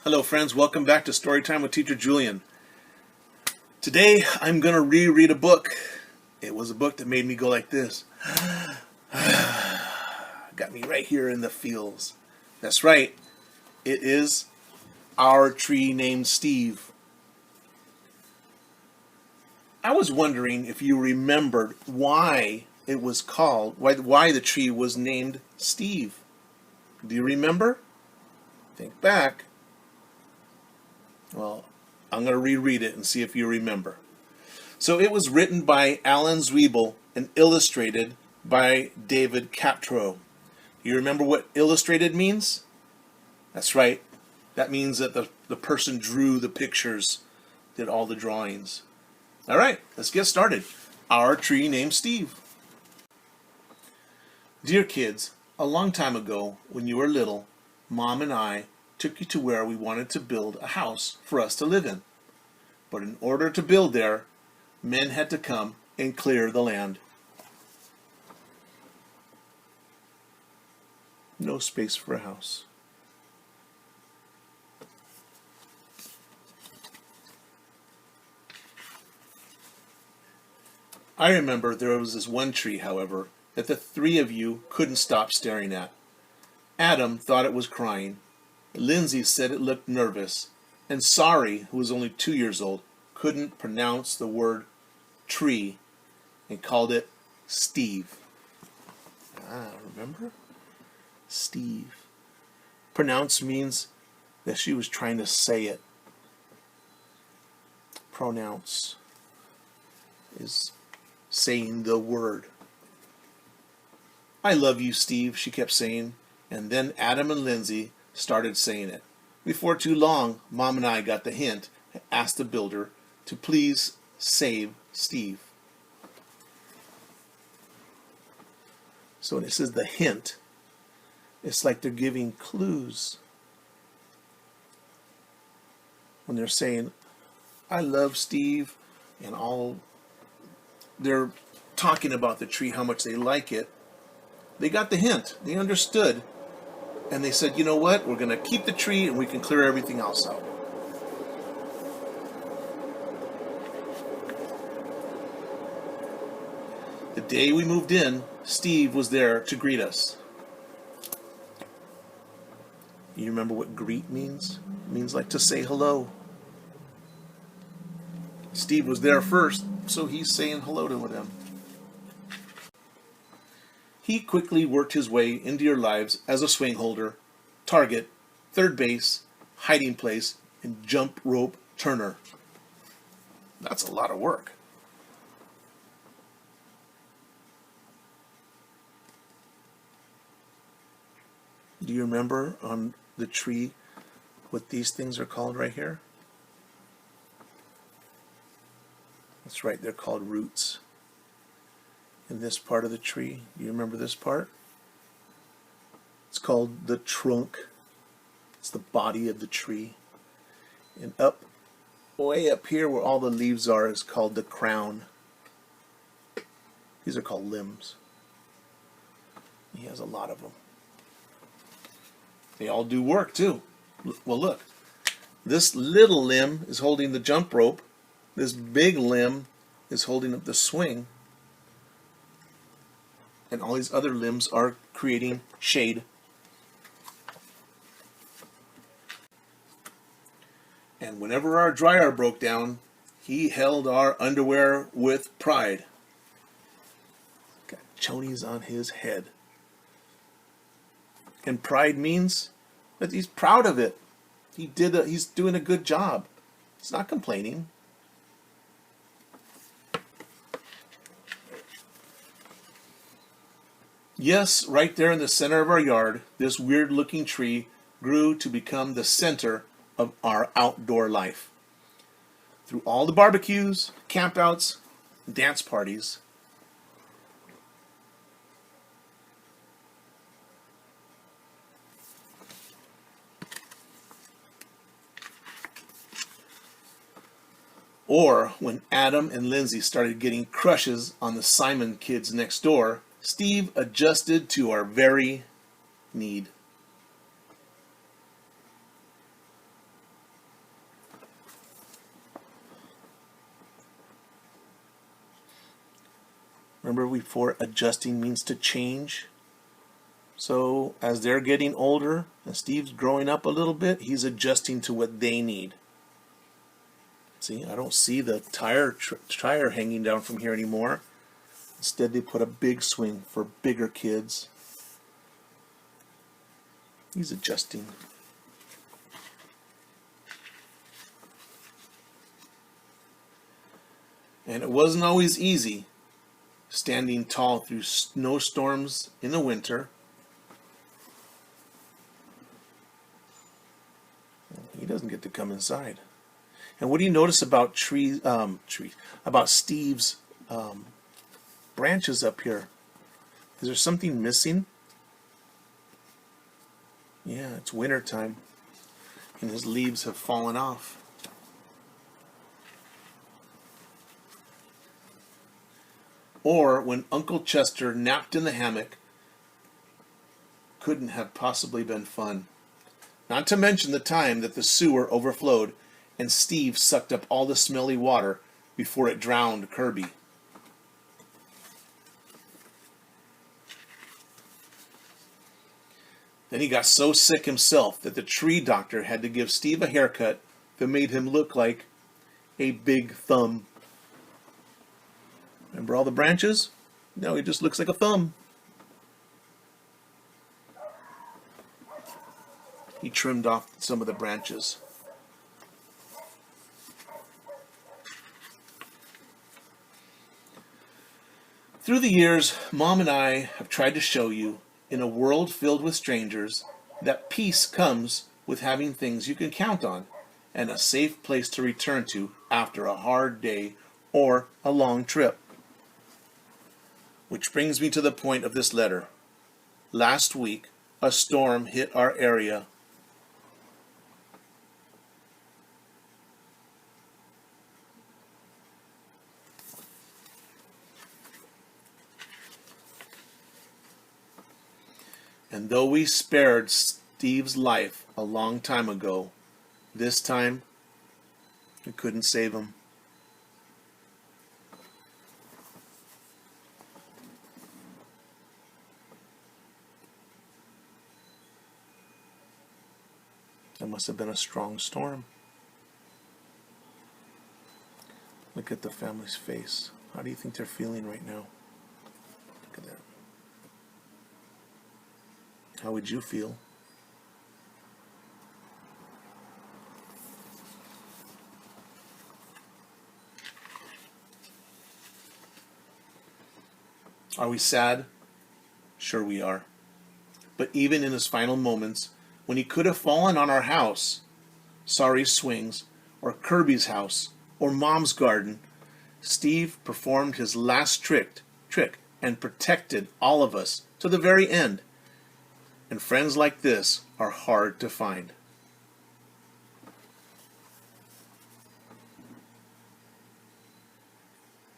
Hello friends, welcome back to Storytime with Teacher Julian. Today I'm going to reread a book. It was a book that made me go like this. Got me right here in the feels. That's right, it is Our Tree Named Steve. I was wondering if you remembered why it was called, why the tree was named Steve. Do you remember? Think back. Well, I'm going to reread it and see if you remember. So it was written by Alan Zwiebel and illustrated by David Captro. You remember what illustrated means? That's right. That means that the person drew the pictures, did all the drawings. All right, let's get started. Our Tree Named Steve. Dear kids, a long time ago, when you were little, Mom and I took you to where we wanted to build a house for us to live in. But in order to build there, men had to come and clear the land. No space for a house. I remember there was this one tree, however, that the three of you couldn't stop staring at. Adam thought it was crying. Lindsay said it looked nervous. And Sari, who was only 2 years old, couldn't pronounce the word tree and called it Steve. Remember? Steve. Pronounce means that she was trying to say it. Pronounce is saying the word. I love you, Steve, she kept saying, and then Adam and Lindsay started saying it. Before too long, Mom and I got the hint and asked the builder to please save Steve. So when it says the hint, it's like they're giving clues. When they're saying, I love Steve, and all they're talking about the tree, how much they like it. They got the hint. They understood. And they said, you know what? We're going to keep the tree and we can clear everything else out. The day we moved in, Steve was there to greet us. You remember what greet means? It means like to say hello. Steve was there first, so he's saying hello to them. He quickly worked his way into your lives as a swing holder, target, third base, hiding place, and jump rope turner. That's a lot of work. Do you remember on the tree what these things are called right here? That's right, they're called roots. In this part of the tree, do you remember this part? It's called the trunk. It's the body of the tree. And way up here where all the leaves are is called the crown. These are called limbs. He has a lot of them. They all do work too. Well, look. This little limb is holding the jump rope. This big limb is holding up the swing. And all these other limbs are creating shade. And whenever our dryer broke down, he held our underwear with pride. Got chonies on his head. And pride means that he's proud of it. He's doing a good job. He's not complaining. Yes, right there in the center of our yard, this weird-looking tree grew to become the center of our outdoor life. Through all the barbecues, campouts, and dance parties, or when Adam and Lindsay started getting crushes on the Simon kids next door, Steve adjusted to our very need. Remember before, adjusting means to change. So as they're getting older and Steve's growing up a little bit, he's adjusting to what they need. See, I don't see the tire hanging down from here anymore. Instead, they put a big swing for bigger kids. He's adjusting. And it wasn't always easy standing tall through snowstorms in the winter. He doesn't get to come inside. And what do you notice about about Steve's branches up here? Is there something missing? Yeah, it's winter time, and his leaves have fallen off. Or when Uncle Chester napped in the hammock, couldn't have possibly been fun. Not to mention the time that the sewer overflowed and Steve sucked up all the smelly water before it drowned Kirby. Then he got so sick himself that the tree doctor had to give Steve a haircut that made him look like a big thumb. Remember all the branches? No, he just looks like a thumb. He trimmed off some of the branches. Through the years, Mom and I have tried to show you, in a world filled with strangers, that peace comes with having things you can count on and a safe place to return to after a hard day or a long trip. Which brings me to the point of this letter. Last week, a storm hit our area. And though we spared Steve's life a long time ago, this time we couldn't save him. That must have been a strong storm. Look at the family's face. How do you think they're feeling right now? Look at that. How would you feel? Are we sad? Sure we are. But even in his final moments, when he could have fallen on our house, Sorry's swings, or Kirby's house, or Mom's garden, Steve performed his last trick and protected all of us to the very end. And friends like this are hard to find.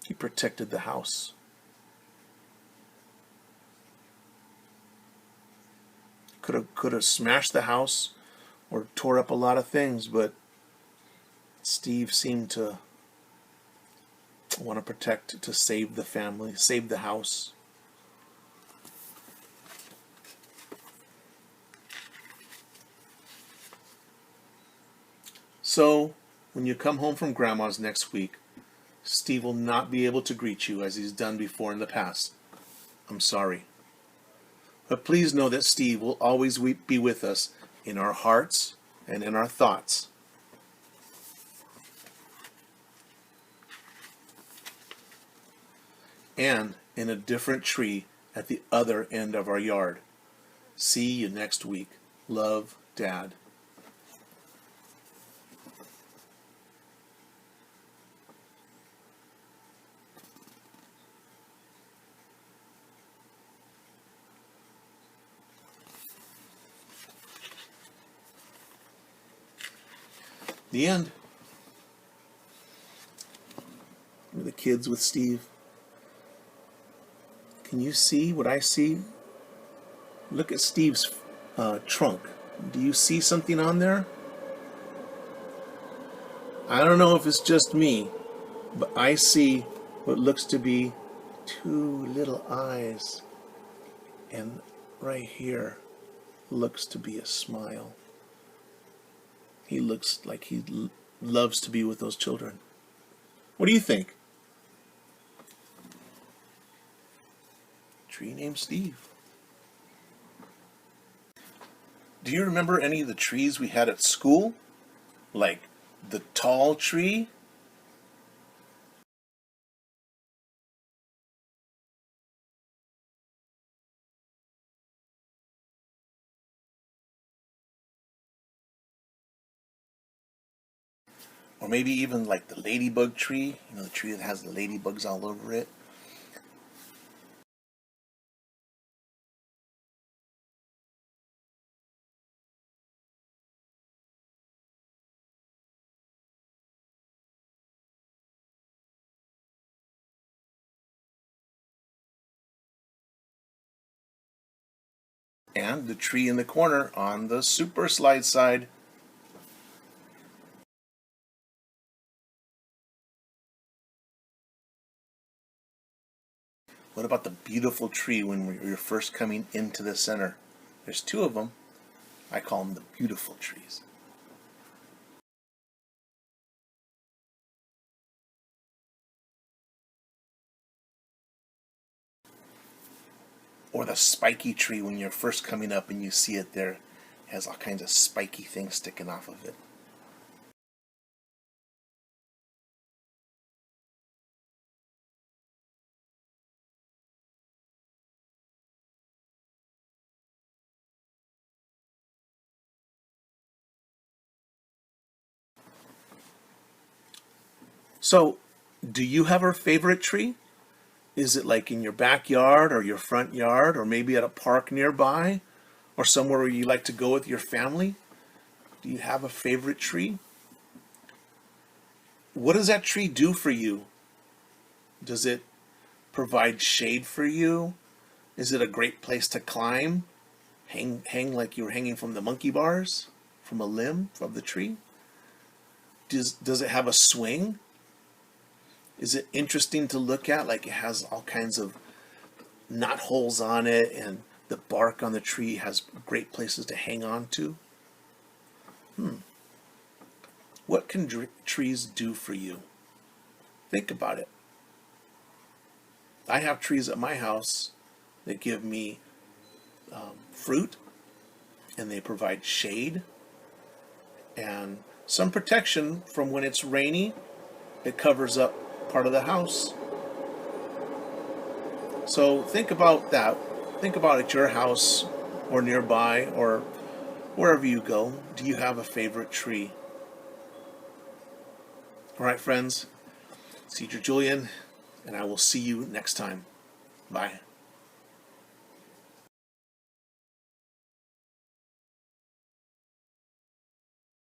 He protected the house. Could have smashed the house or tore up a lot of things, but Steve seemed to want to protect, to save the family, save the house. So, when you come home from Grandma's next week, Steve will not be able to greet you as he's done before in the past. I'm sorry. But please know that Steve will always be with us in our hearts and in our thoughts. And in a different tree at the other end of our yard. See you next week. Love, Dad. The end. The kids with Steve. Can you see what I see? Look at Steve's trunk. Do you see something on there? I don't know if it's just me, but I see what looks to be two little eyes, and right here looks to be a smile. He looks like he loves to be with those children. What do you think? Tree named Steve. Do you remember any of the trees we had at school? Like the tall tree? Or maybe even like the ladybug tree, the tree that has the ladybugs all over it. And the tree in the corner on the super slide side. What about the beautiful tree when you're first coming into the center? There's two of them. I call them the beautiful trees. Or the spiky tree when you're first coming up and you see it there. It has all kinds of spiky things sticking off of it. So, do you have a favorite tree? Is it like in your backyard or your front yard or maybe at a park nearby or somewhere where you like to go with your family? Do you have a favorite tree? What does that tree do for you? Does it provide shade for you? Is it a great place to climb? Hang like you were hanging from the monkey bars? From a limb of the tree? Does it have a swing? Is it interesting to look at? Like it has all kinds of knot holes on it, and the bark on the tree has great places to hang on to. What can trees do for you? Think about it. I have trees at my house that give me fruit, and they provide shade and some protection from when it's rainy. It covers up part of the house. So think about that. Think about at your house or nearby or wherever you go. Do you have a favorite tree? All right, friends. Teacher Julian, and I will see you next time. Bye.